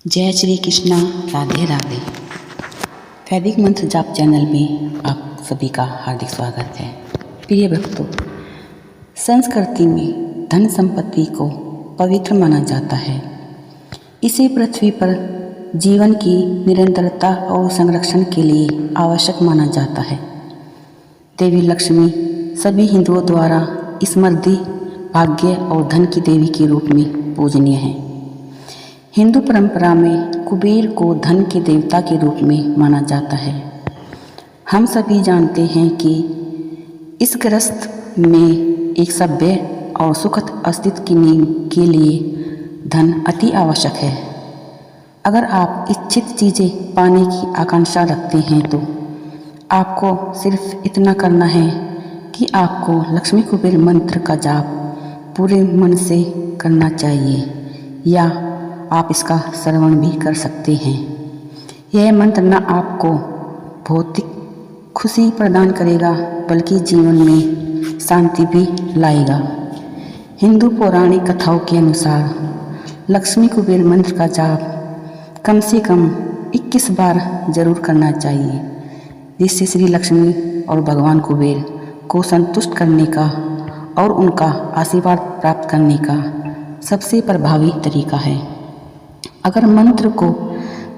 जय श्री कृष्णा, राधे राधे। वैदिक मंत्र जाप चैनल में आप सभी का हार्दिक स्वागत है। प्रिय भक्तों, संस्कृति में धन संपत्ति को पवित्र माना जाता है। इसे पृथ्वी पर जीवन की निरंतरता और संरक्षण के लिए आवश्यक माना जाता है। देवी लक्ष्मी सभी हिंदुओं द्वारा समृद्धि, भाग्य और धन की देवी के रूप में पूजनीय है। हिंदू परंपरा में कुबेर को धन के देवता के रूप में माना जाता है। हम सभी जानते हैं कि इस ग्रस्त में एक सभ्य और सुखद अस्तित्व की नींव के लिए धन अति आवश्यक है। अगर आप इच्छित चीज़ें पाने की आकांक्षा रखते हैं तो आपको सिर्फ इतना करना है कि आपको लक्ष्मी कुबेर मंत्र का जाप पूरे मन से करना चाहिए, या आप इसका श्रवण भी कर सकते हैं। यह मंत्र न आपको भौतिक खुशी प्रदान करेगा बल्कि जीवन में शांति भी लाएगा। हिंदू पौराणिक कथाओं के अनुसार लक्ष्मी कुबेर मंत्र का जाप कम से कम 21 बार जरूर करना चाहिए, जिससे श्री लक्ष्मी और भगवान कुबेर को संतुष्ट करने का और उनका आशीर्वाद प्राप्त करने का सबसे प्रभावी तरीका है। अगर मंत्र को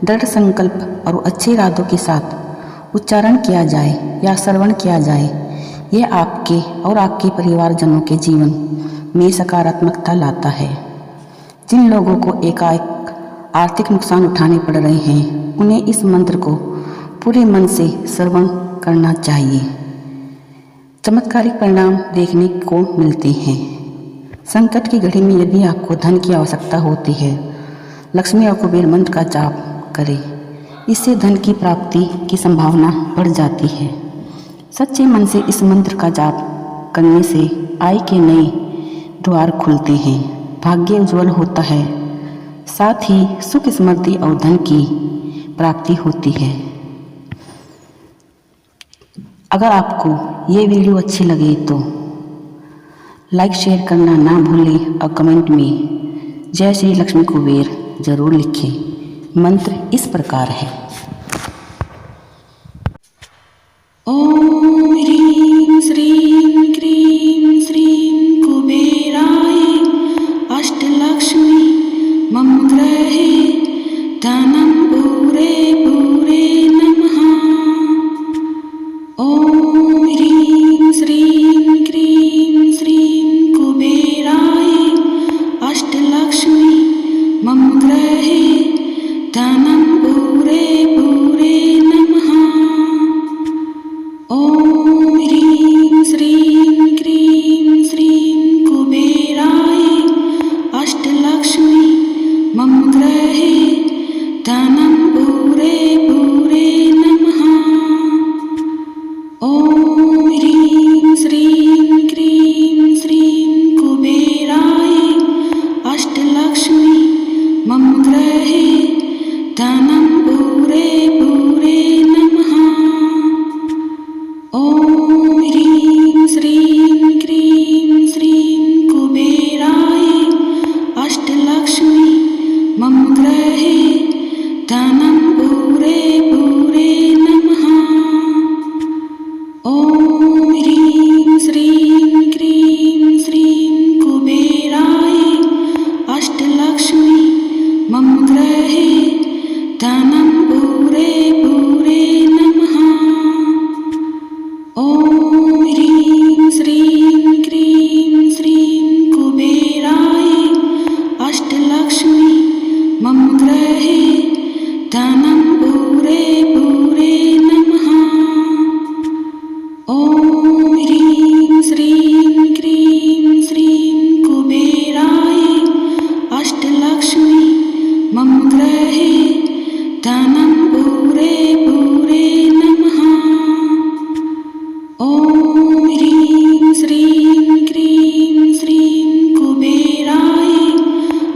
दृढ़ संकल्प और अच्छे इरादों के साथ उच्चारण किया जाए या श्रवण किया जाए, यह आपके और आपके परिवारजनों के जीवन में सकारात्मकता लाता है। जिन लोगों को एकाएक आर्थिक नुकसान उठाने पड़ रहे हैं, उन्हें इस मंत्र को पूरे मन से श्रवण करना चाहिए। चमत्कारिक परिणाम देखने को मिलते हैं। संकट की घड़ी में यदि आपको धन की आवश्यकता होती है, लक्ष्मी और कुबेर मंत्र का जाप करें। इससे धन की प्राप्ति की संभावना बढ़ जाती है। सच्चे मन से इस मंत्र का जाप करने से आय के नए द्वार खुलते हैं, भाग्य उज्जवल होता है, साथ ही सुख, समृद्धि और धन की प्राप्ति होती है। अगर आपको ये वीडियो अच्छी लगे तो लाइक शेयर करना ना भूलें और कमेंट में जय श्री लक्ष्मी कुबेर जरूर लिखें। मंत्र इस प्रकार है। ओम ह्रीं श्रीं क्रीं श्रीं कुबेराय अष्टलक्ष्मी मम गृहे धनं पूरे पूरे नमः। ओम ह्रीं श्रीं क्रीं श्रीं कुबेराय अष्टलक्ष्मी मम गृहे धनं पूरे पूरे नमः। ओम ह्रीं श्रीं क्रीं श्रीं कुबेराय अष्टलक्ष्मी मम गृहे धनं पूरे पूरे नमः। ओम ह्रीं श्रीं क्रीं श्रीं कुबेराय अष्टलक्ष्मी मम गृहे धनं पूरे पूरे नमः। ओम ह्रीं श्रीं क्रीं श्रीं कुबेराय अष्टलक्ष्मी मम गृहे धनं पूरे पूरे नमः। ओम ह्रीं श्रीं क्रीं श्रीं कुबेराय अष्टलक्ष्मी मम गृहे धनं पूरे पूरे नमः। ओम ह्रीं श्रीं क्रीं श्रीं कुबेराय अष्टलक्ष्मी मम गृहे धनं पूरे पूरे नमः। ओम ह्रीं श्रीं क्रीं श्रीं कुबेराय अष्टलक्ष्मी मम गृहे धनं पूरे पूरे नमः। ओम ह्रीं श्रीं क्रीं श्रीं कुबेराय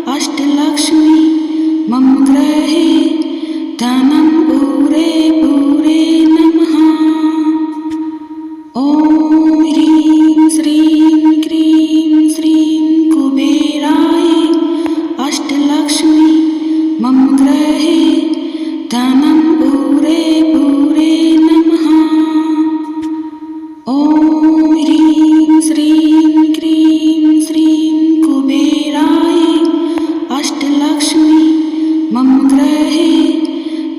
अष्टलक्ष्मी मम गृहे धनं पूरे पूरे नमः। ओम ह्रीं श्रीं क्रीं श्रीं कुबेराय अष्टलक्ष्मी मम गृहे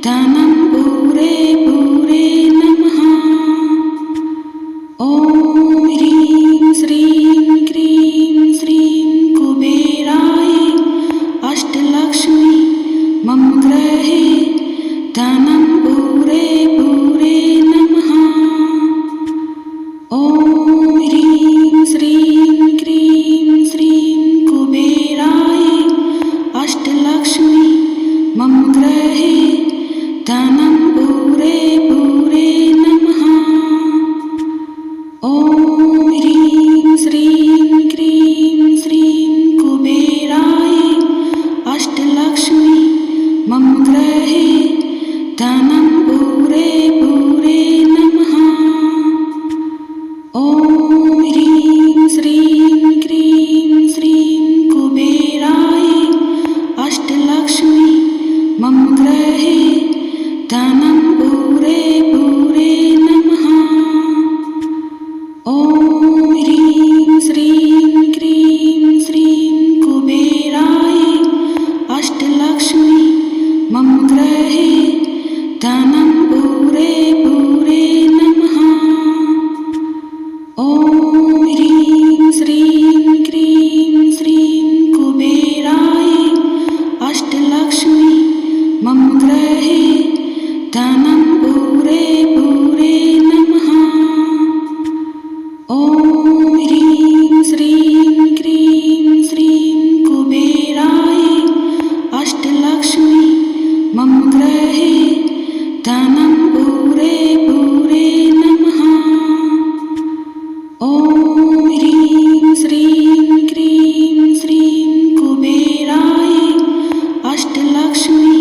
धनं पूरे पूरे नमः। ॐ ह्रीं श्रीं क्रीं श्रीं कुबेराय अष्टलक्ष्मी मम गृहे धनं पूरे पूरे नमः। ॐ ह्रीं श्रीं क्रीं श्रीं कुबेराय अष्टलक्ष्मी मम गृहे धनं पूरे पूरे नमः। ॐ ह्रीं श्रीं क्रीं श्रीं कुबेराय अष्टलक्ष्मी मम गृहे धनं पूरे पूरे नमः। ॐ ह्रीं श्रीं क्रीं श्रीं कुबेराय अष्टलक्ष्मी मम गृहे धनं पूरे पूरे नमः। ॐ ह्रीं श्रीं क्रीं श्रीं कुबेराय अष्टलक्ष्मी मम गृहे धनं पूरे पूरे नमः। ॐ ह्रीं श्रीं क्रीं श्रीं कुबेराय अष्टलक्ष्मी मम गृहे धनं पूरे पूरे नमः। ॐ ह्रीं श्रीं क्रीं श्रीं कुबेराय अष्टलक्ष्मी मम गृहे धनं पूरे पूरे नमः। ॐ ह्रीं श्रीं क्रीं श्रीं कुबेराय अष्टलक्ष्मी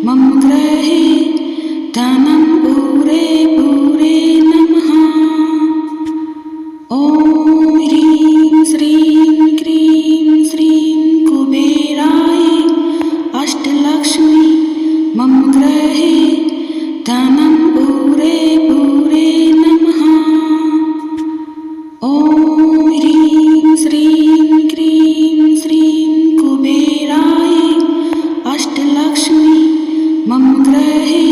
मम गृहे धनं पूरे पूरे नमः। ॐ ह्रीं श्रीं क्रीं श्रीं कुबेराय अष्टलक्ष्मी मम गृहे धनं पूरे पूरे नमः। ॐ ह्रीं श्रीं क्रीं श्रीं कुबेराय अष्टलक्ष्मी मम गृहे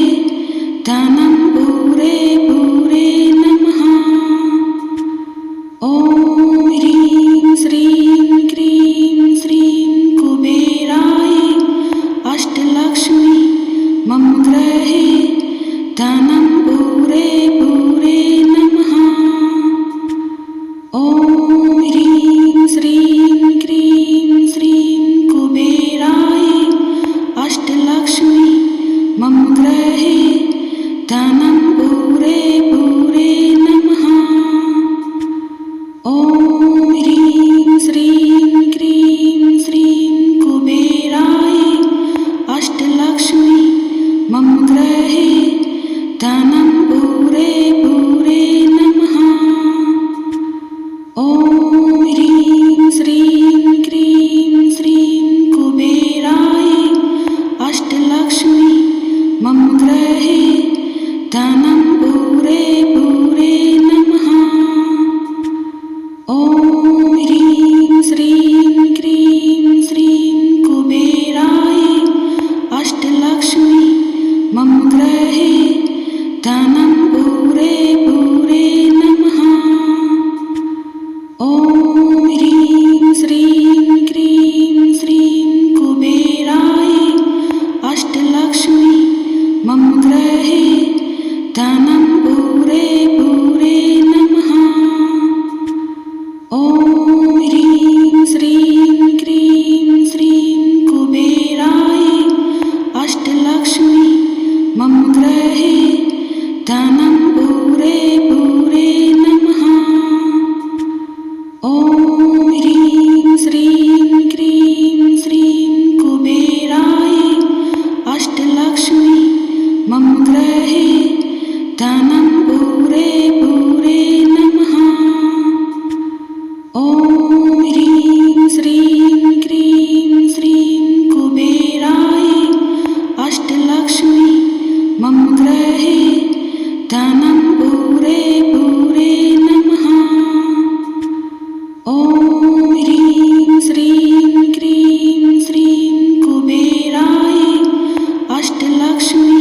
धनं पूरे पूरे नमः। ॐ ह्रीं श्रीं क्रीं श्रीं कुबेराय अष्टलक्ष्मी मम गृहे धनं पूरे पूरे नमः। ॐ ह्रीं श्रीं क्रीं श्रीं कुबेराय अष्टलक्ष्मी मम गृहे धनं पूरे पूरे नमः। ॐ ह्रीं श्रीं क्रीं श्रीं कुबेराय अष्टलक्ष्मी मम गृहे धनं पूरे पूरे नमः। ॐ ह्रीं श्रीं क्रीं श्रीं कुबेराय अष्टलक्ष्मी मम गृहे धनं पूरे पूरे नमः। ॐ ह्रीं श्रीं क्रीं श्रीं कुबेराय अष्टलक्ष्मी मम गृहे धनं पूरे पूरे नमः। ॐ ह्रीं श्रीं क्रीं श्रीं कुबेराय अष्टलक्ष्मी मम गृहे धनं पूरे पूरे नमः। ॐ ह्रीं श्रीं क्रीं श्रीं कुबेराय अष्टलक्ष्मी मम गृहे धनं पूरे पूरे नमः। ॐ ह्रीं श्रीं क्रीं श्रीं कुबेराय अष्टलक्ष्मी मम गृहे धनं पूरे पूरे नमः। ॐ ह्रीं श्रीं क्रीं श्रीं कुबेराय अष्टलक्ष्मी मम गृहे धनं पूरे पूरे नमः। ॐ ह्रीं श्रीं क्रीं श्रीं कुबेराय अष्टलक्ष्मी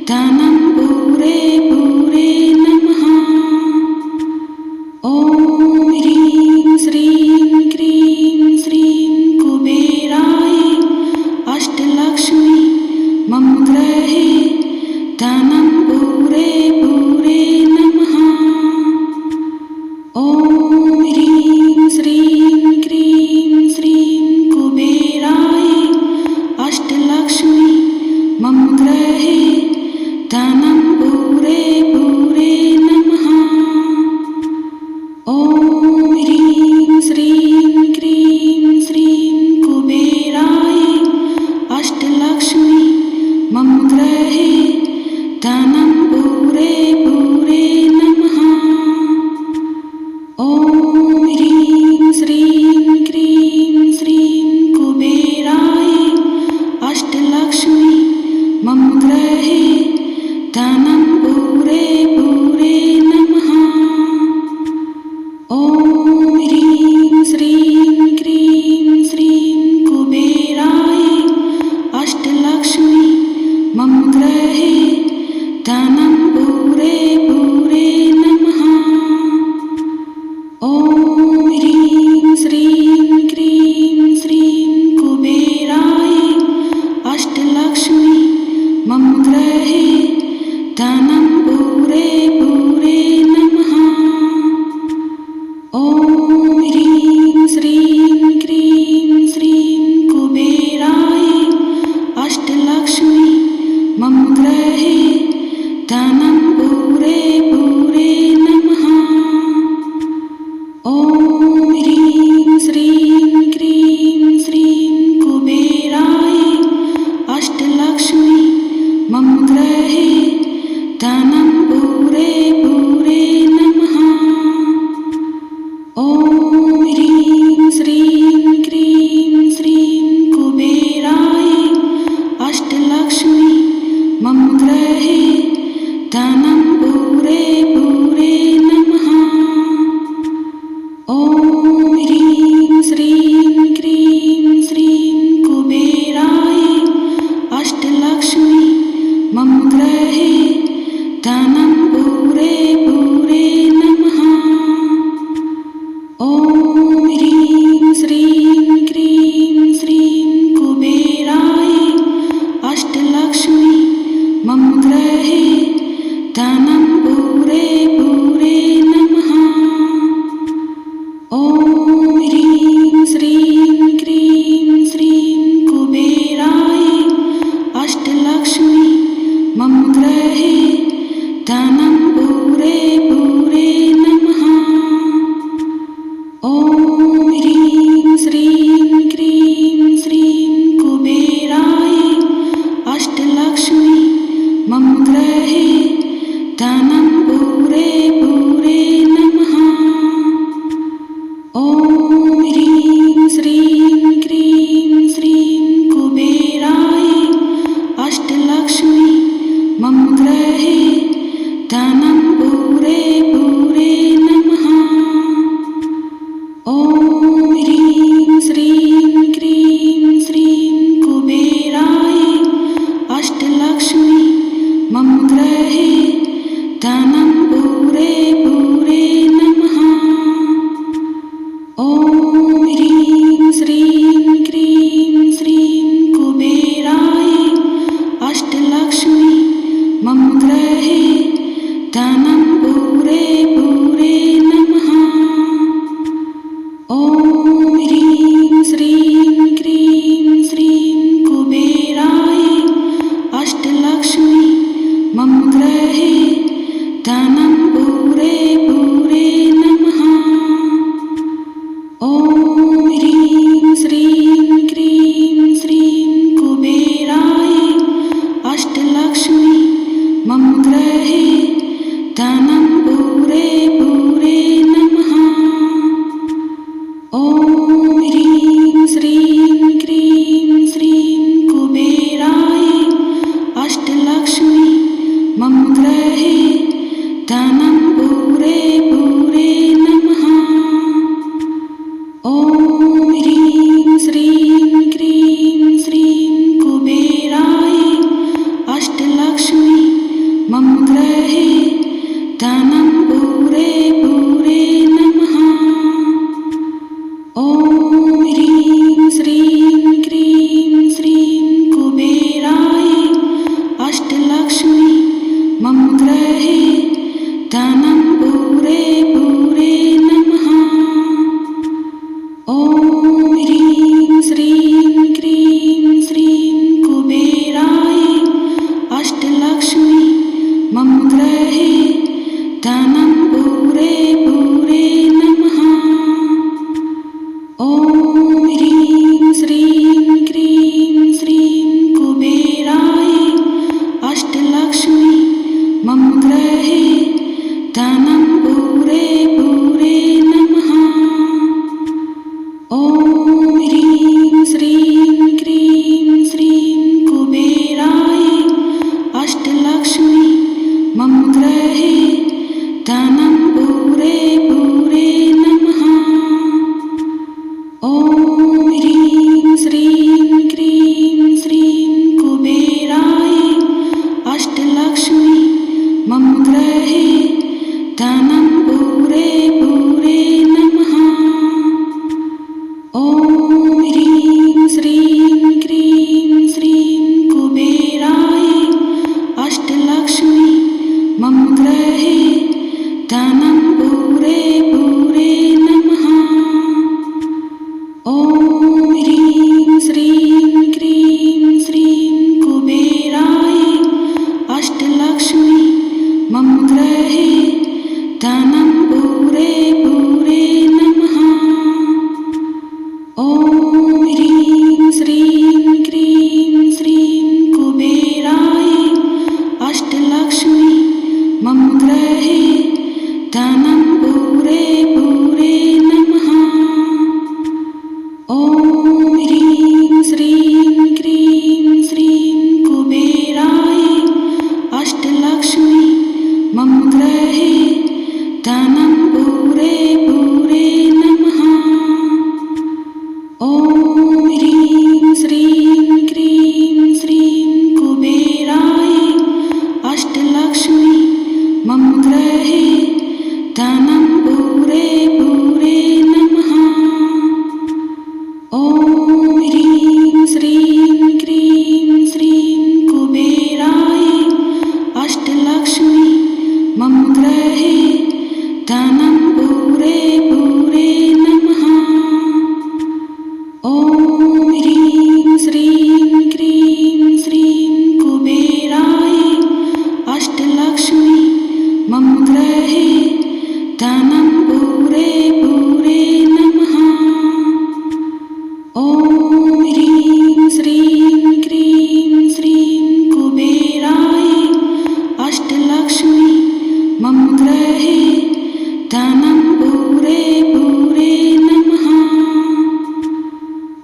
धनं पूरे पूरे नमः। ॐ ह्रीं श्रीं क्रीं श्रीं कुबेराय अष्टलक्ष्मी मम गृहे धनं पूरे पूरे नमः। ॐ ह्रीं श्रीं क्रीं श्रीं कुबेराय अष्टलक्ष्मी मम गृहे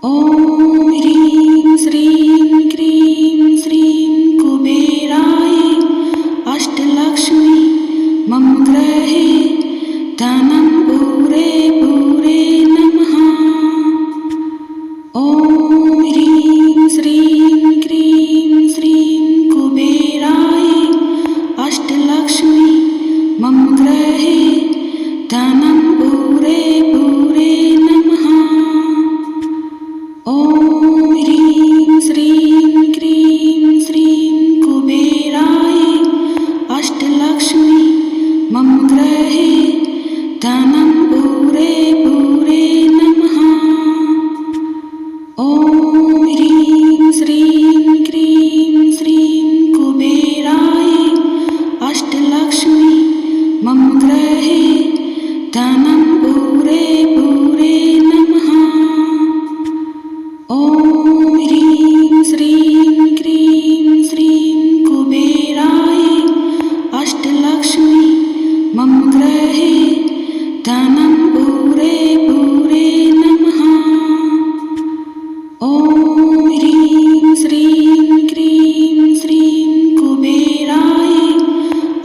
ॐ ह्रीं श्रीं क्रीं श्रीं कुबेराय अष्टलक्ष्मी मम गृहे धनं पूरे पूरे नमः। ॐ ह्रीं श्रीं क्रीं श्रीं कुबेराय अष्टलक्ष्मी मम गृहे धनं पूरे पूरे नमः। ॐ ह्रीं श्रीं क्रीं श्रीं कुबेराय अष्टलक्ष्मी मम गृहे धनं पूरे पूरे नमः। ॐ ह्रीं श्रीं क्रीं श्रीं कुबेराय अष्टलक्ष्मी मम गृहे धनं पूरे पूरे नमः। ॐ ह्रीं श्रीं क्रीं श्रीं कुबेराय अष्टलक्ष्मी मम गृहे धनं पूरे पूरे नमः। ॐ ह्रीं श्रीं क्रीं श्रीं कुबेराय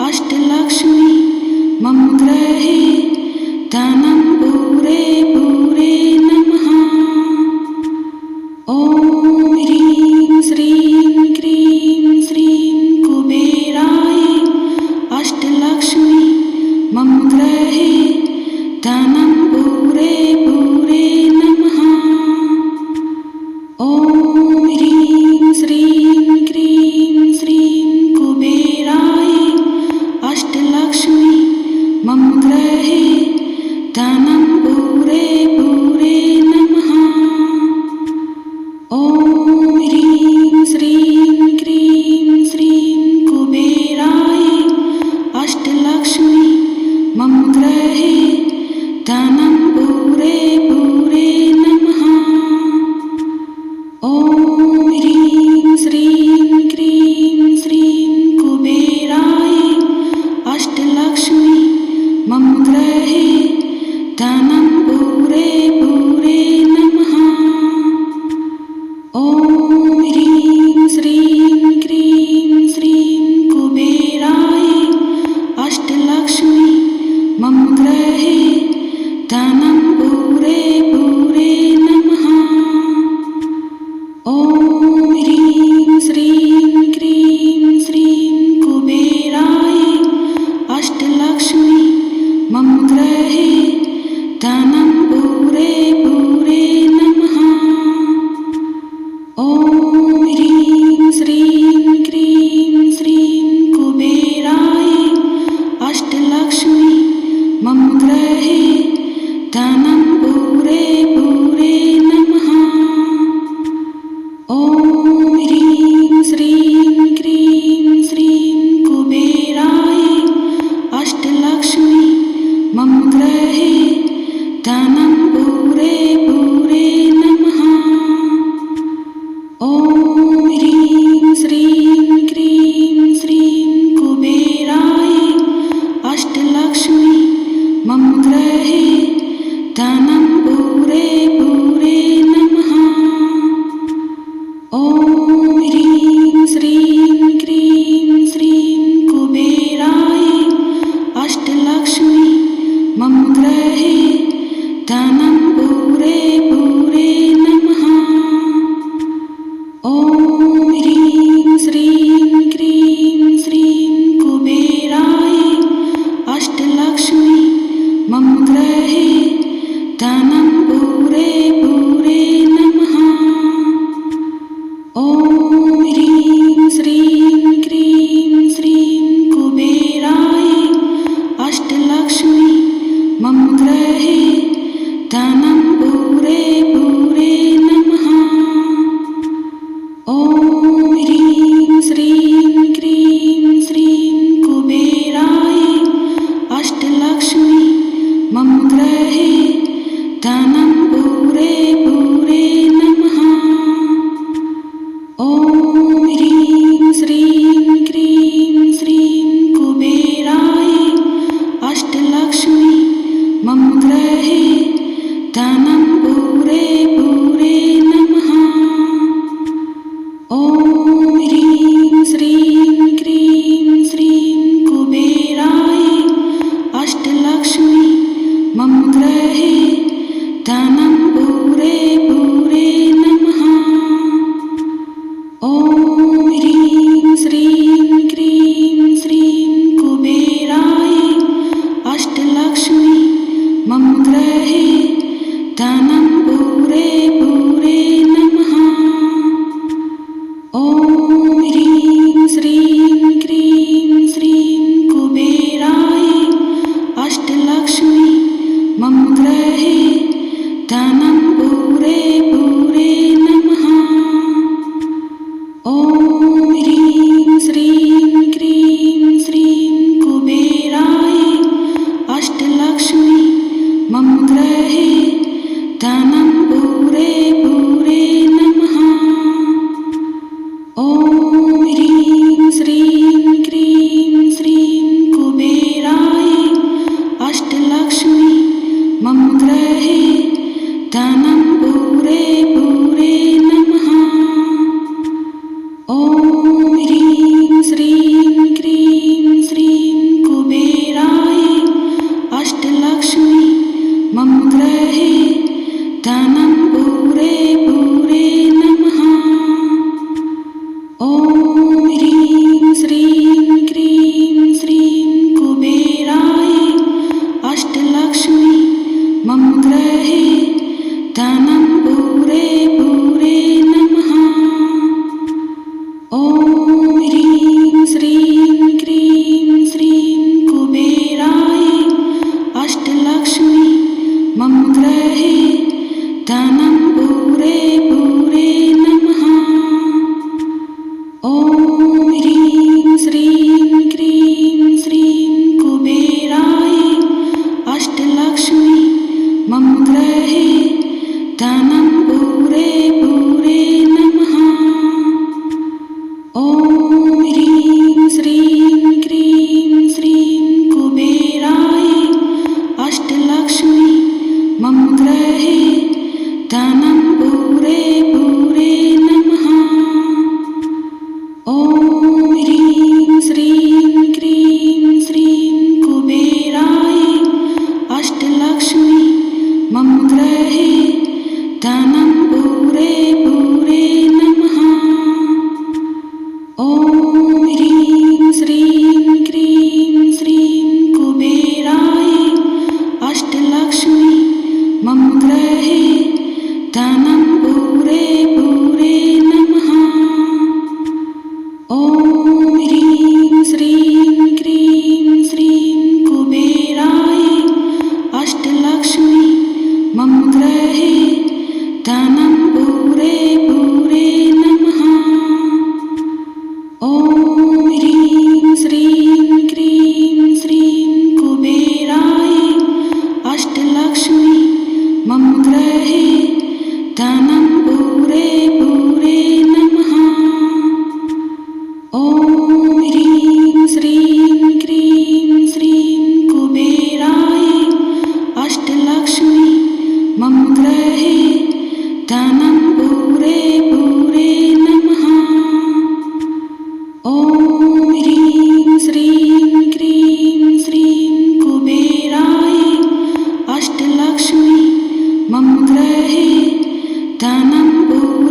अष्टलक्ष्मी मम गृहे धनं पूरे पूरे नमः। ॐ ह्रीं श्रीं क्रीं श्रीं कुबेराय अष्टलक्ष्मी मम गृहे धनं पूरे पूरे नमः। ॐ ह्रीं श्रीं क्रीं श्रीं कुबेराय अष्टलक्ष्मी मम गृहे धनं पूरे पूरे नमः। ॐ ह्रीं श्रीं क्रीं श्रीं कुबेराय अष्टलक्ष्मी मम गृहे धनं पूरे पूरे नमः।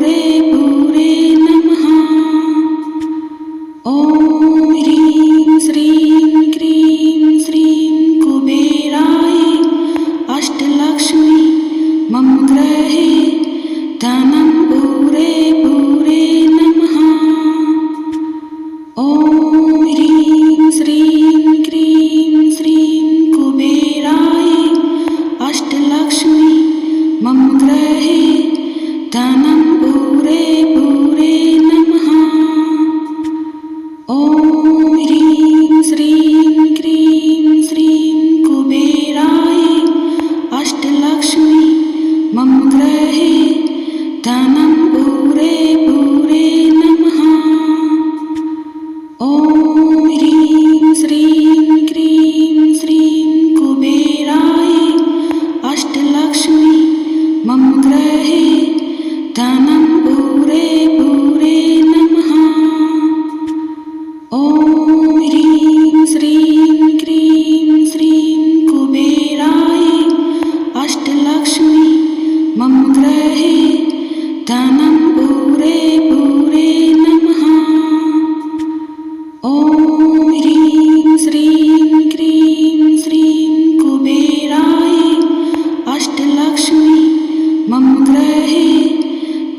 पूरे नमः। ॐ ह्रीं श्रीं क्रीं श्रीं कुबेराय अष्टलक्ष्मी मम गृहे धनं पूरे पूरे नमः। ॐ ह्रीं श्रीं क्रीं श्रीं कुबेराय अष्टलक्ष्मी मम गृहे धनं पूरे पूरे नमः। ॐ ह्रीं श्रीं क्रीं श्रीं कुबेराय अष्टलक्ष्मी मम गृहे धनं पूरे पूरे नमः। ॐ ह्रीं श्रीं क्रीं श्रीं कुबेराय अष्टलक्ष्मी मम गृहे धनं पूरे पूरे नमः। ॐ ह्रीं श्रीं क्रीं श्रीं कुबेराय अष्टलक्ष्मी मम गृहे धनं पूरे पूरे नमः। ॐ ह्रीं श्रीं क्रीं श्रीं कुबेराय अष्टलक्ष्मी मम गृहे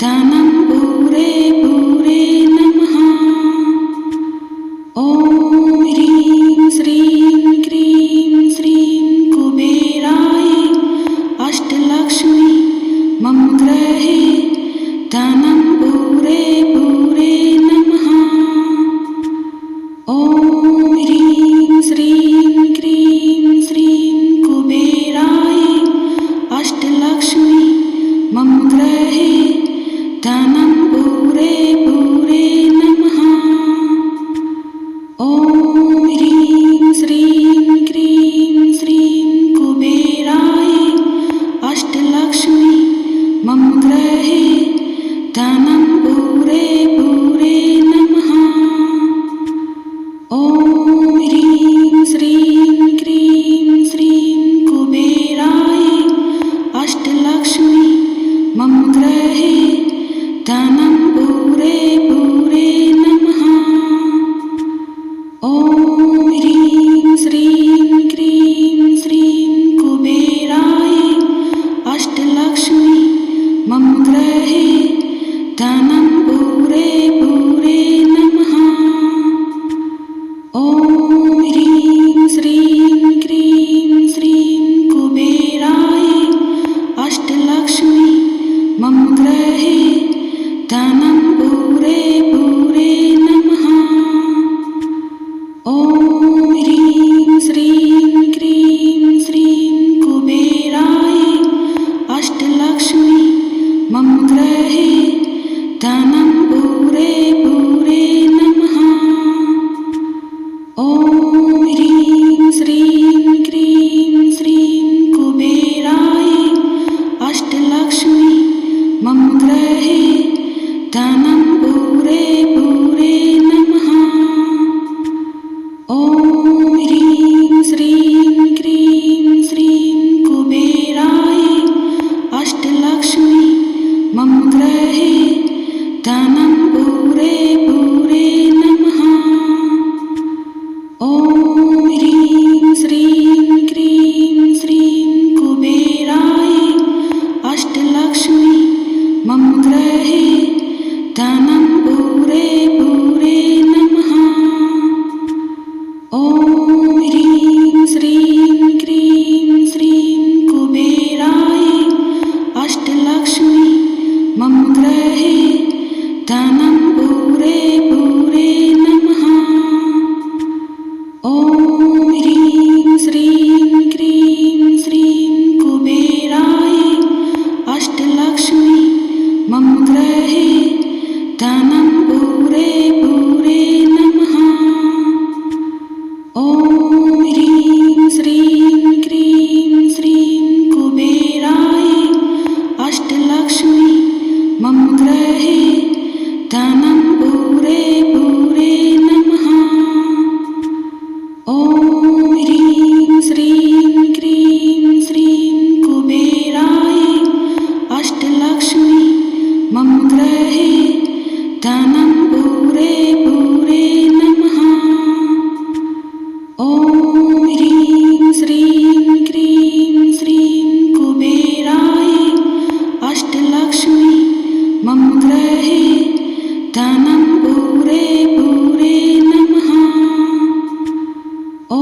धनं पूरे पूरे नमः। ॐ ह्रीं श्रीं क्रीं श्रीं कुबेराय अष्टलक्ष्मी मम गृहे धनं पूरे पूरे नमः। ॐ ह्रीं श्रीं क्रीं श्रीं कुबेराय अष्टलक्ष्मी मम गृहे धनं पूरे पूरे नमः। ॐ ह्रीं श्रीं क्रीं श्रीं कुबेराय अष्टलक्ष्मी मम गृहे धनं पूरे पूरे नमः। ॐ ह्रीं श्रीं क्रीं श्रीं कुबेराय अष्टलक्ष्मी मम गृहे धनं पूरे पूरे नमः। ॐ ह्रीं श्रीं क्रीं श्रीं कुबेराय अष्टलक्ष्मी मम गृहे धनं पूरे पूरे नमः। ॐ ह्रीं श्रीं क्रीं श्रीं कुबेराय अष्टलक्ष्मी मम गृहे धनं पूरे पूरे नमः। ॐ ह्रीं श्रीं क्रीं श्रीं कुबेराय अष्टलक्ष्मी मम गृहे धनं पूरे पूरे नमः। ॐ ह्रीं श्रीं क्रीं श्रीं कुबेराय अष्टलक्ष्मी मम गृहे धनं पूरे पूरे नमः। ॐ ह्रीं श्रीं क्रीं श्रीं कुबेराय अष्टलक्ष्मी मम गृहे धनं पूरे पूरे नमः। ॐ ह्रीं श्रीं क्रीं श्रीं कुबेराय अष्टलक्ष्मी मम गृहे धनं पूरे पूरे नमः। ॐ ह्रीं श्रीं क्रीं श्रीं कुबेराय अष्टलक्ष्मी मम गृहे धनं पूरे पूरे नमः। ॐ ह्रीं श्रीं क्रीं श्रीं कुबेराय अष्टलक्ष्मी मम गृहे धनं धनं पूरे पूरे नमः। ॐ ह्रीं श्रीं क्रीं श्रीं कुबेराय अष्टलक्ष्मी मम गृहे धनं पूरे पूरे नमः। ॐ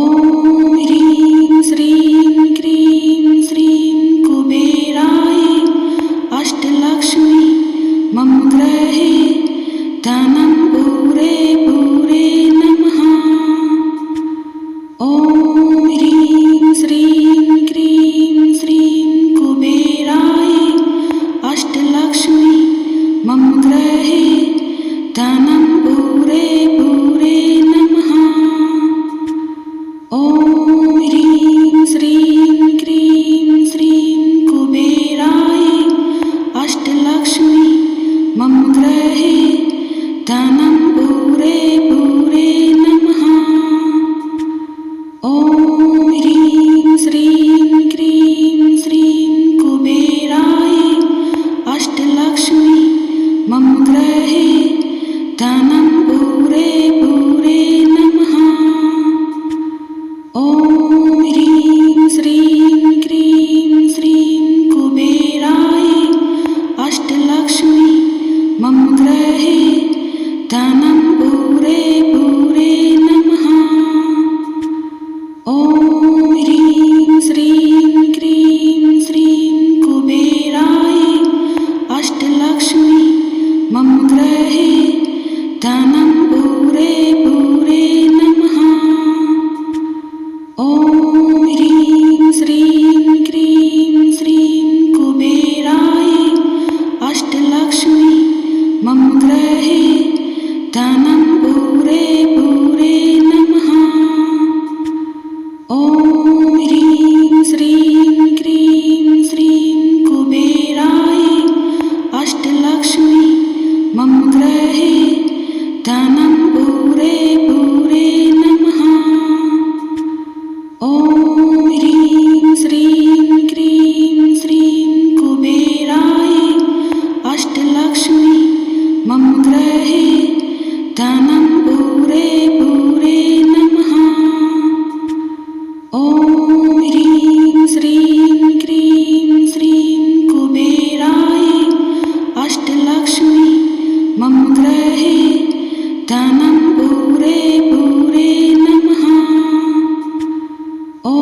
ह्रीं श्रीं क्रीं श्रीं कुबेराय अष्टलक्ष्मी मम गृहे धनं पूरे पूरे नमः। ॐ ह्रीं श्रीं क्रीं श्रीं कुबेराय अष्टलक्ष्मी मम गृहे धनं पूरे पूरे नमः। ॐ ह्रीं श्रीं क्रीं श्रीं कुबेराय अष्टलक्ष्मी मम गृहे धनं पूरे पूरे नमः। ॐ ह्रीं श्रीं क्रीं श्रीं कुबेराय अष्टलक्ष्मी मम गृहे धनं पूरे पूरे नमः। ॐ ह्रीं श्रीं क्रीं श्रीं कुबेराय अष्टलक्ष्मी मम गृहे धनं पूरे पूरे नमः। ॐ ह्रीं श्रीं क्रीं श्रीं कुबेराय अष्टलक्ष्मी मम गृहे धनं पूरे पूरे नमः। ॐ ह्रीं श्रीं क्रीं श्रीं कुबेराय अष्टलक्ष्मी मम गृहे धनं पूरे पूरे नमः। ॐ ह्रीं श्रीं क्रीं श्रीं कुबेराय अष्टलक्ष्मी मम गृहे धनं पूरे पूरे नमः। ॐ ह्रीं श्रीं क्रीं श्रीं कुबेराय अष्टलक्ष्मी मम गृहे धनं पूरे पूरे नमः। ॐ ह्रीं श्रीं क्रीं श्रीं कुबेराय अष्टलक्ष्मी मम गृहे धनं पूरे पूरे नमः। ॐ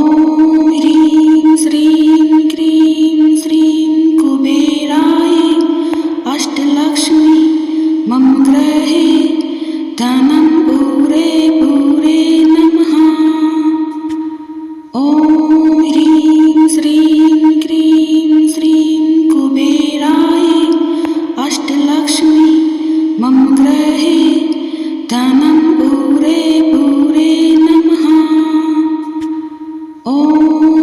ह्रीं श्रीं क्रीं श्रीं कुबेराय अष्टलक्ष्मी मम गृहे धनं पूरे पूरे नमः। ॐ ह्रीं श्रीं क्रीं श्रीं कुबेराय अष्टलक्ष्मी मम गृहे धनं पूरे पूरे नमः। ॐ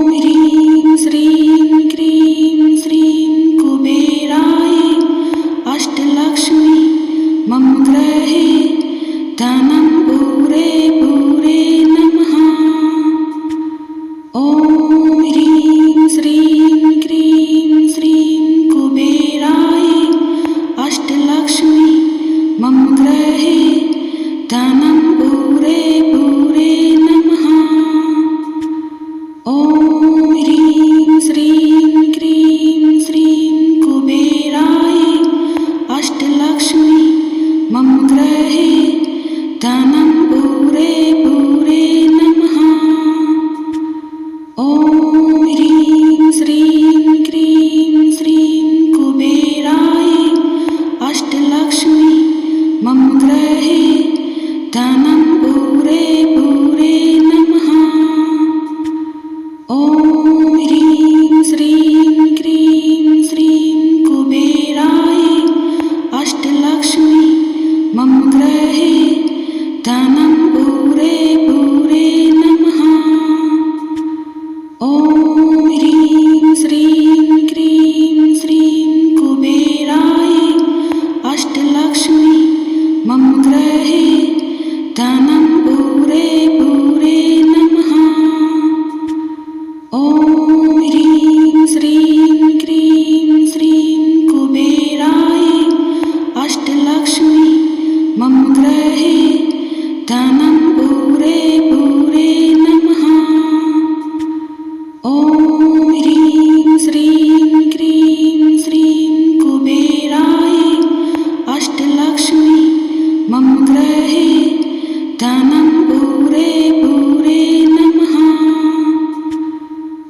ह्रीं श्रीं क्रीं श्रीं कुबेराय अष्टलक्ष्मी मम गृहे धनं पूरे पूरे नमः। ॐ ह्रीं श्रीं क्रीं श्रीं कुबेराय अष्टलक्ष्मी मम गृहे धनं पूरे पूरे नमः। ॐ ह्रीं श्रीं क्रीं श्रीं कुबेराय अष्टलक्ष्मी मम गृहे धनं पूरे पूरे नमः। ॐ ह्रीं श्रीं क्रीं श्रीं कुबेराय अष्टलक्ष्मी मम गृहे धनं पूरे पूरे नमः। ॐ ह्रीं श्रीं क्रीं श्रीं कुबेराय अष्टलक्ष्मी मम गृहे धनं पूरे पूरे नमः। ॐ ह्रीं श्रीं क्रीं श्रीं कुबेराय अष्टलक्ष्मी मम गृहे धनं पूरे पूरे नमः। ॐ ह्रीं श्रीं क्रीं श्रीं कुबेराय अष्टलक्ष्मी धनं पूरे पूरे नमः।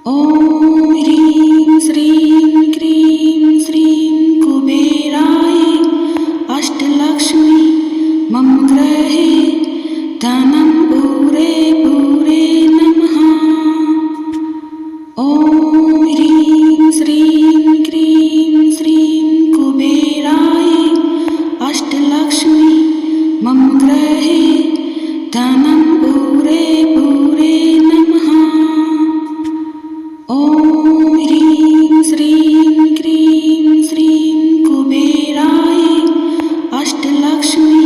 ॐ ह्रीं श्रीं क्रीं श्रीं कुबेराय अष्टलक्ष्मी मम गृहे धनं पूरे पूरे नमः। ॐ ह्रीं श्रीं क्रीं श्रीं कुबेराय अष्टलक्ष्मी मम गृहे धनं पूरे पूरे नमः। ॐ ह्रीं श्रीं क्रीं श्रीं कुबेराय अष्टलक्ष्मी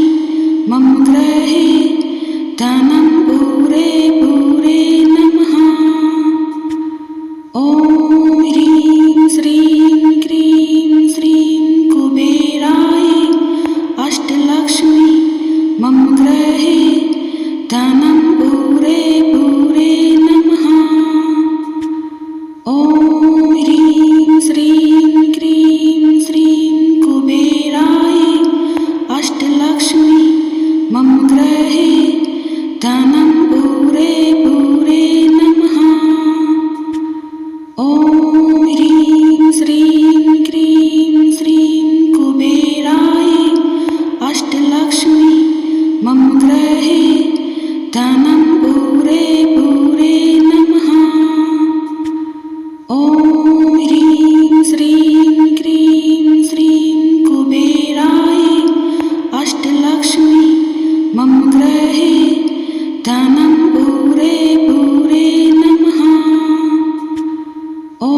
मम गृहे धनं पूरे पूरे नमः। ॐ ह्रीं श्रीं क्रीं श्रीं कुबेराय अष्टलक्ष्मी मम गृहे धनं पूरे पूरे नमः। ॐ ह्रीं श्रीं क्रीं श्रीं कुबेराय अष्टलक्ष्मी मम गृहे धनं पूरे पूरे नमः। ॐ ह्रीं श्रीं क्रीं श्रीं कुबेराय अष्टलक्ष्मी मम गृहे धनं पूरे पूरे नमः। ॐ ह्रीं श्रीं क्रीं श्रीं कुबेराय अष्टलक्ष्मी मम गृहे धनं पूरे पूरे नमः। ॐ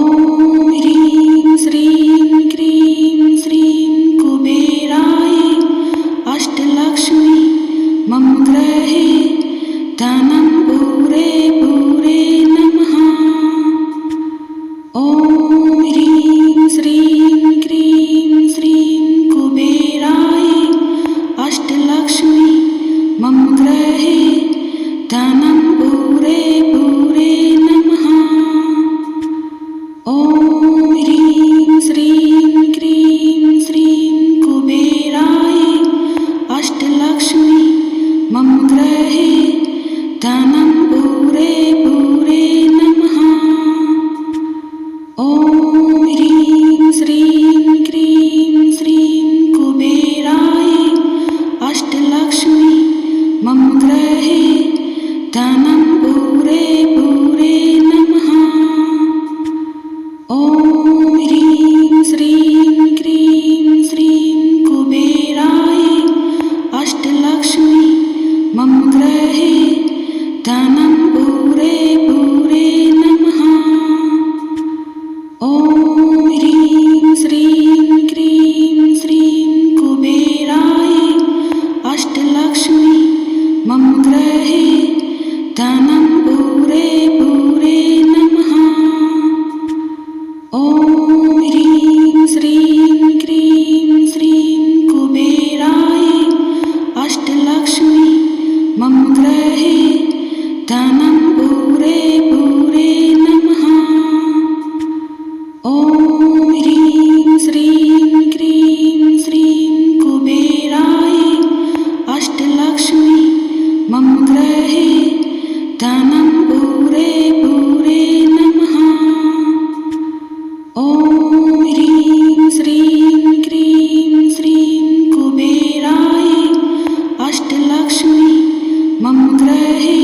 ह्रीं श्रीं क्रीं श्रीं कुबेराय अष्टलक्ष्मी मम गृहे धनं पूरे पूरे नमः। ॐ ह्रीं श्रीं क्रीं श्रीं कुबेराय अष्टलक्ष्मी मम गृहे धनं पूरे पूरे नमः। ॐ ह्रीं श्रीं क्रीं श्रीं कुबेराय अष्टलक्ष्मी मम गृहे धनं पूरे पूरे नमः। ॐ ह्रीं श्रीं क्रीं श्रीं कुबेराय अष्टलक्ष्मी मम गृहे धनं पूरे पूरे नमः। ॐ ह्रीं श्रीं क्रीं श्रीं कुबेराय अष्टलक्ष्मी मम गृहे धनं पूरे पूरे नमः। ॐ ह्रीं श्रीं क्रीं श्रीं कुबेराय अष्टलक्ष्मी मम गृहे धनं पूरे पूरे नमः। ॐ ह्रीं श्रीं क्रीं श्रीं कुबेराय अष्टलक्ष्मी मम गृहे धनं पूरे पूरे नमः। ॐ ह्रीं श्रीं क्रीं श्रीं कुबेराय अष्टलक्ष्मी मम गृहे धनं पूरे पूरे नमः। ॐ ह्रीं श्रीं क्रीं श्रीं कुबेराय अष्टलक्ष्मी मम गृहे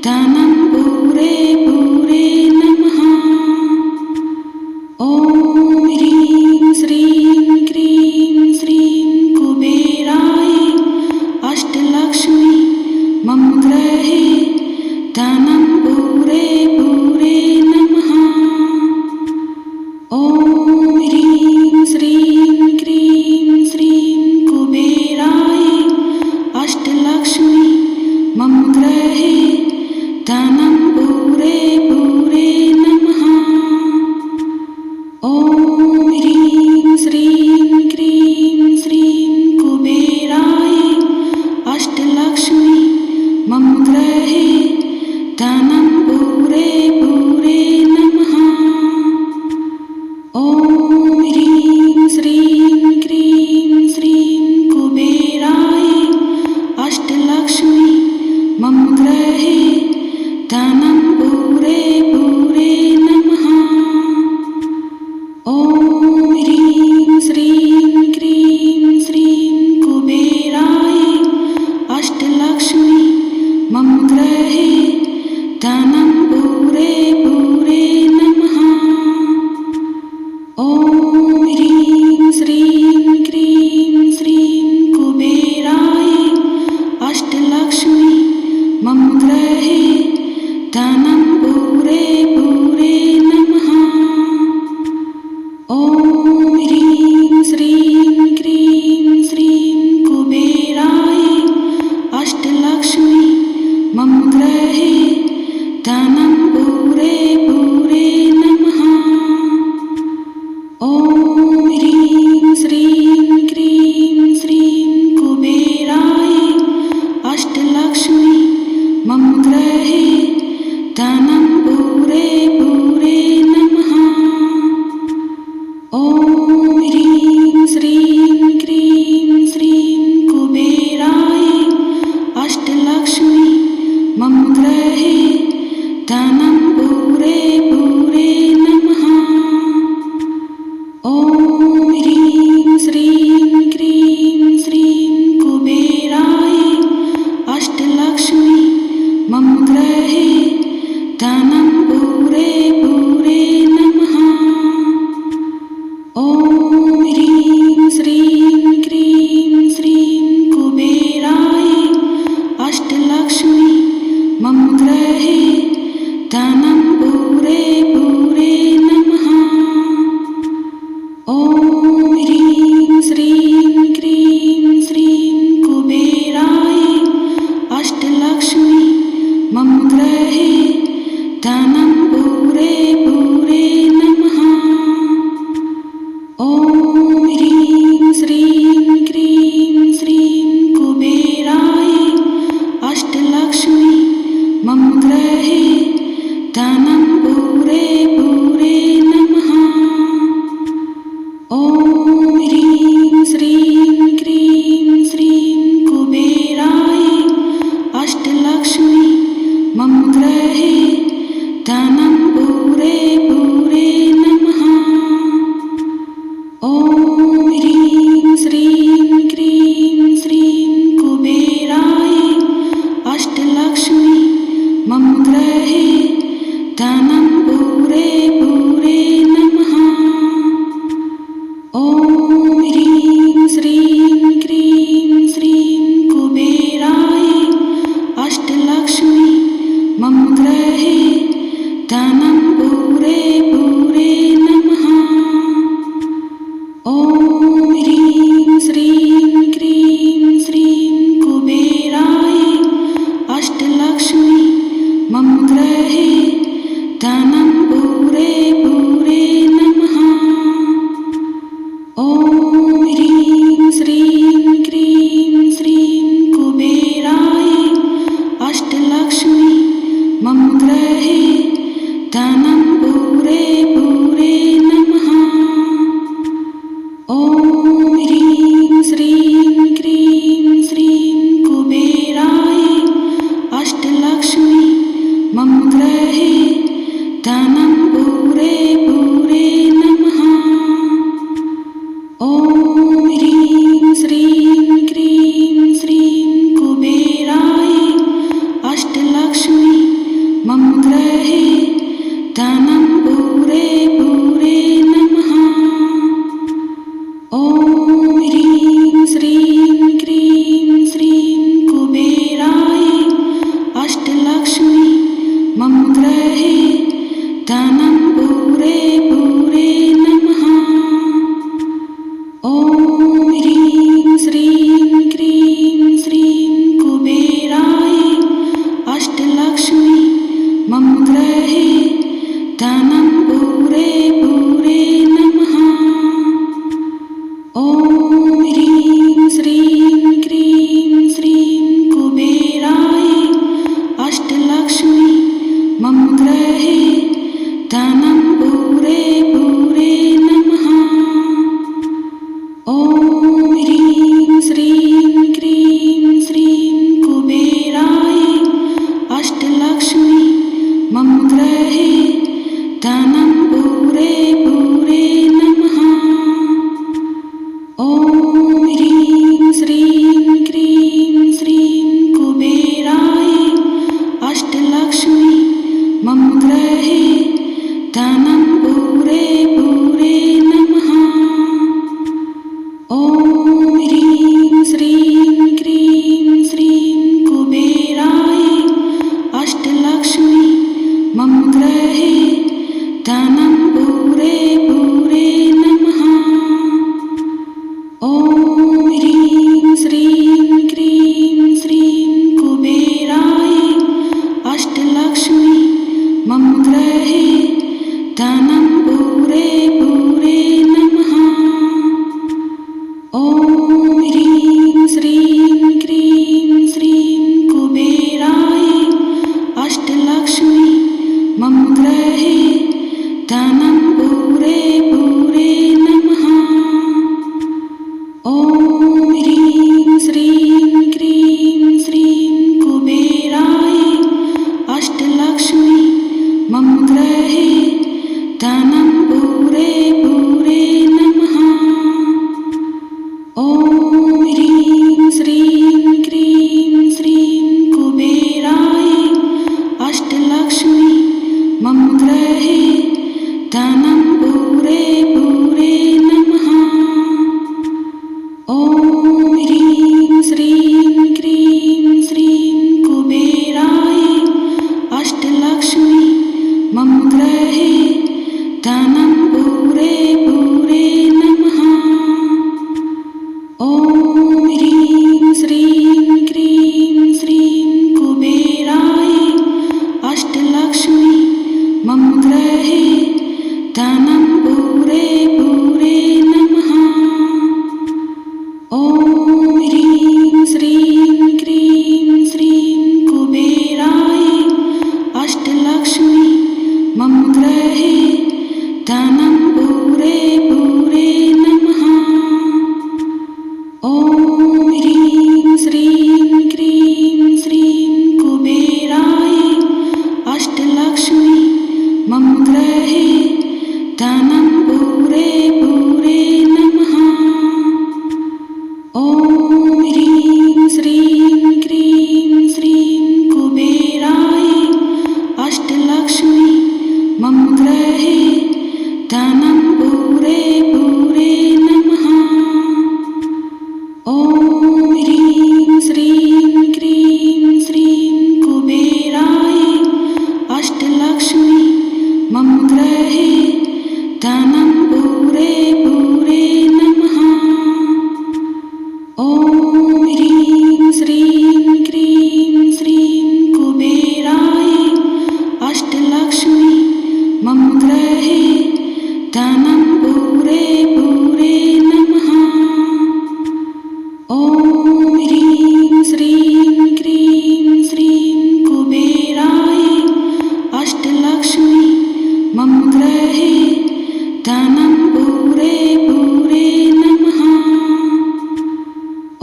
धनं पूरे पूरे नमः। ॐ ह्रीं श्रीं क्रीं श्रीं कुबेराय अष्टलक्ष्मी मम गृहे धनं पूरे पूरे नमः। ॐ ह्रीं श्रीं क्रीं श्रीं कुबेराय अष्टलक्ष्मी मम गृहे धनं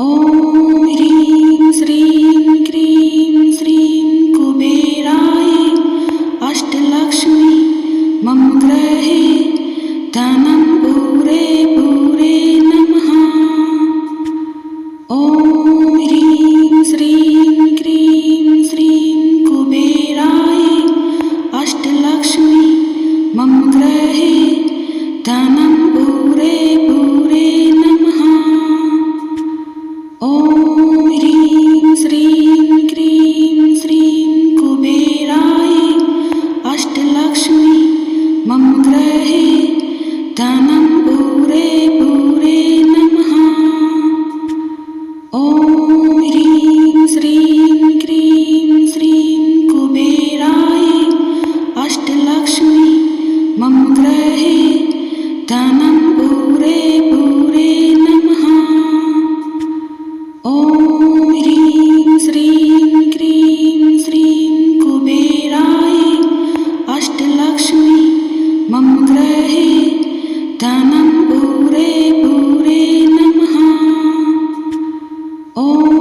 ॐ ह्रीं श्रीं क्रीं श्रीं कुबेराय अष्टलक्ष्मी मम गृहे धनं पूरे पूरे नमः। ॐ ह्रीं श्रीं क्रीं श्रीं कुबेराय अष्टलक्ष्मी मम गृहे धनं पूरे पूरे नमः। ॐ ह्रीं श्रीं क्रीं श्रीं कुबेराय अष्टलक्ष्मी मम गृहे धनं पूरे पूरे नमः। ॐ ह्रीं श्रीं क्रीं श्रीं कुबेराय अष्टलक्ष्मी मम गृहे धनं पूरे पूरे नमः। ॐ ह्रीं श्रीं क्रीं श्रीं कुबेराय अष्टलक्ष्मी मम गृहे धनं पूरे पूरे नमः। ॐ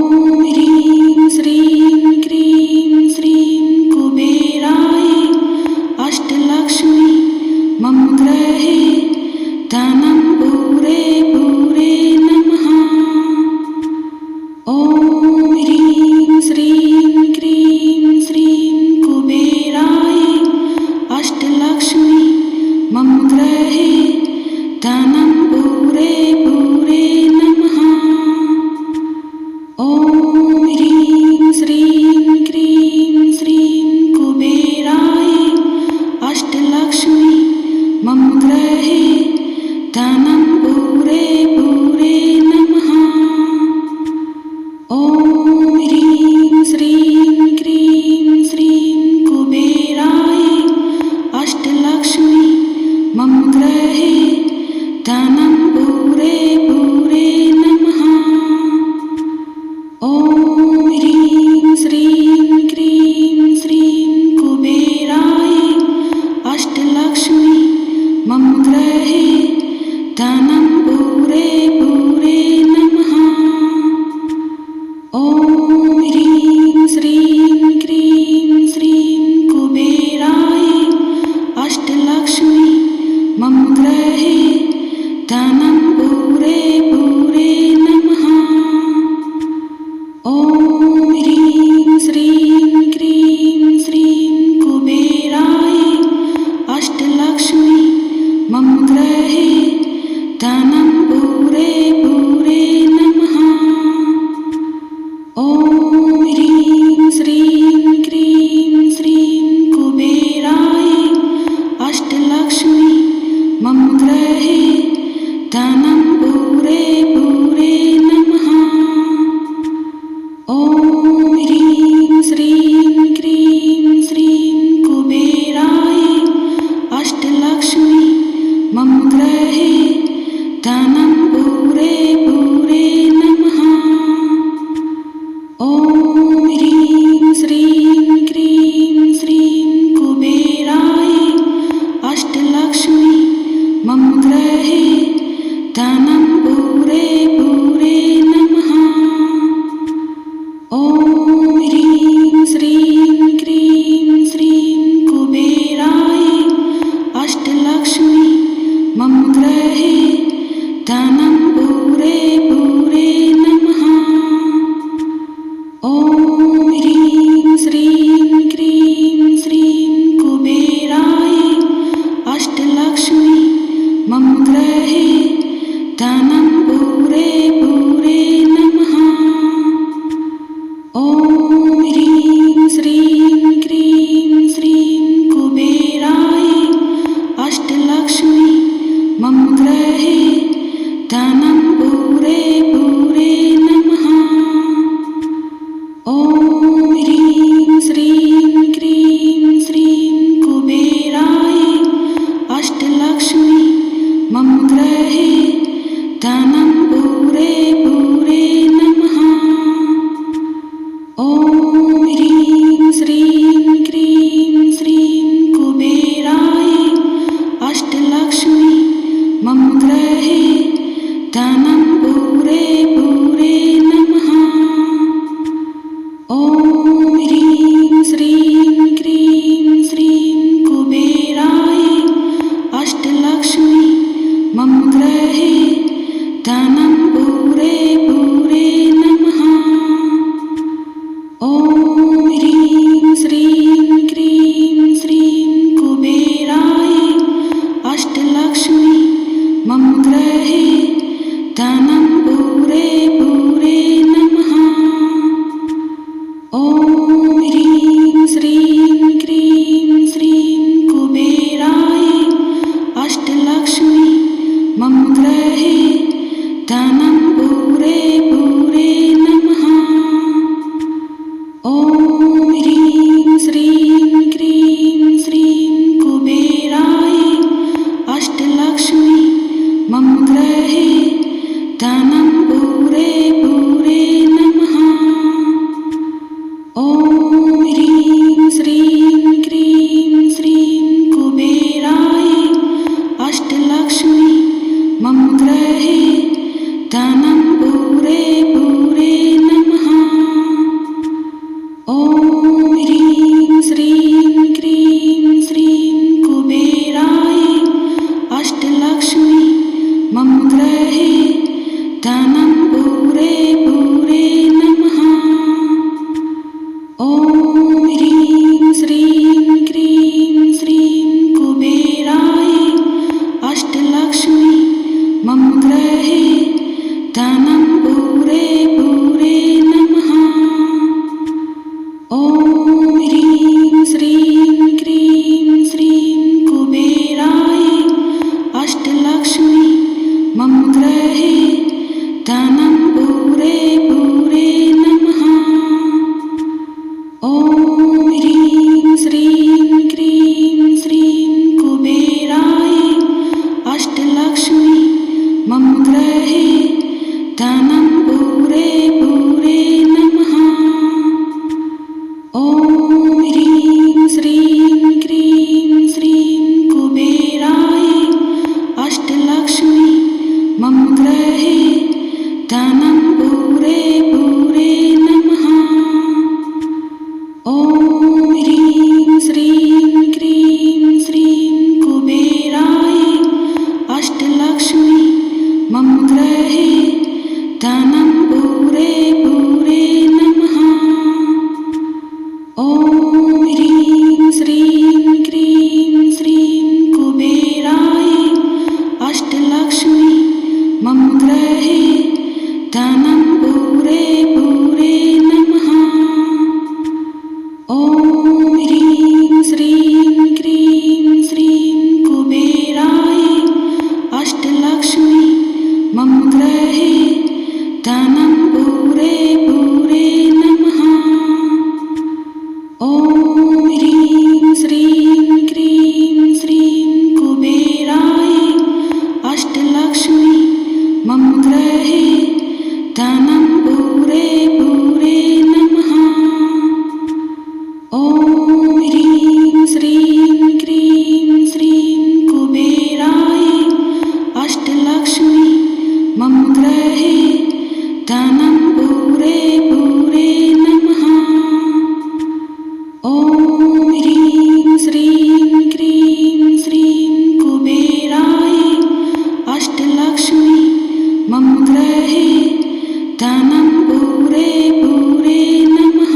भूरे नमः।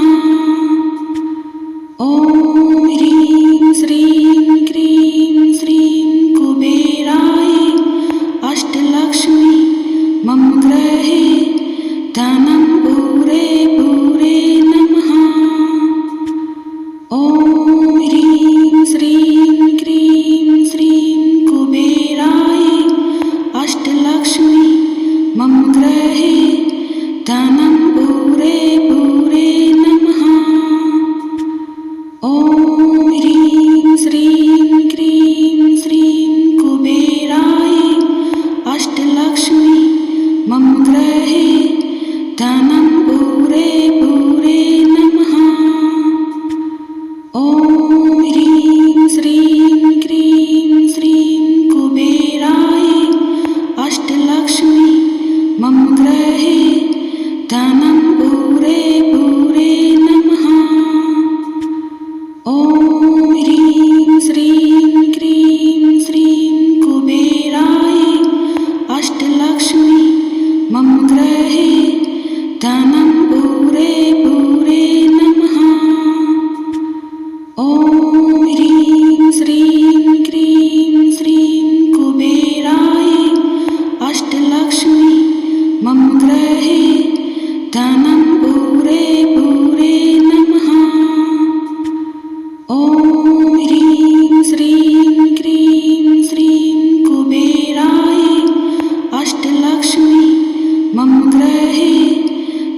ॐ ह्रीं श्रीं क्रीं श्रीं कुबेराय अष्टलक्ष्मी मम गृहे धनं भूरे नमः। ॐ ह्रीं श्रीं क्रीं श्रीं कुबेराय अष्टलक्ष्मी मम गृहे धनं भूरे नमः। ॐ ह्रीं श्रीं क्रीं श्रीं कुबेराय अष्टलक्ष्मी मम गृहे धनं भूरे नमः। ॐ ह्रीं श्रीं क्रीं श्रीं कुबेराय अष्टलक्ष्मी मम गृहे धनं भूरे नमः। ॐ ह्रीं श्रीं क्रीं श्रीं कुबेराय अष्टलक्ष्मी मम गृहे धनं भूरे नमः। ॐ ह्रीं श्रीं क्रीं श्रीं कुबेराय अष्टलक्ष्मी मम गृहे धनं भूरे नमः। ॐ ह्रीं श्रीं क्रीं श्रीं कुबेराय अष्टलक्ष्मी मम गृहे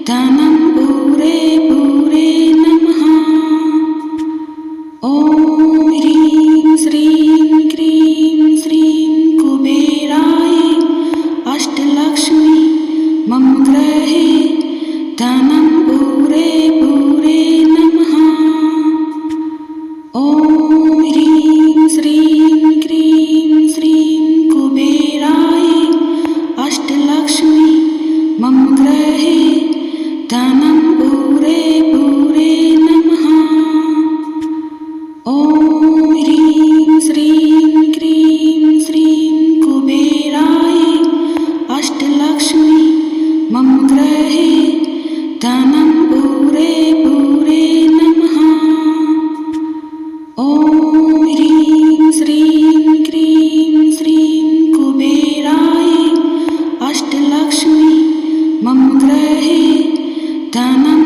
धनं भूरे नमः। ॐ ह्रीं श्रीं क्रीं श्रीं कुबेराय अष्टलक्ष्मी मम गृहे धनं भूरे नमः। ॐ ह्रीं श्रीं क्रीं श्रीं कुबेराय अष्टलक्ष्मी मम गृहे धनं भूरे नमः। ॐ ह्रीं श्रीं क्रीं श्रीं कुबेराय अष्टलक्ष्मी मम गृहे धनं भूरे नमः। ॐ ह्रीं श्रीं क्रीं श्रीं कुबेराय अष्टलक्ष्मी मम गृहे धनं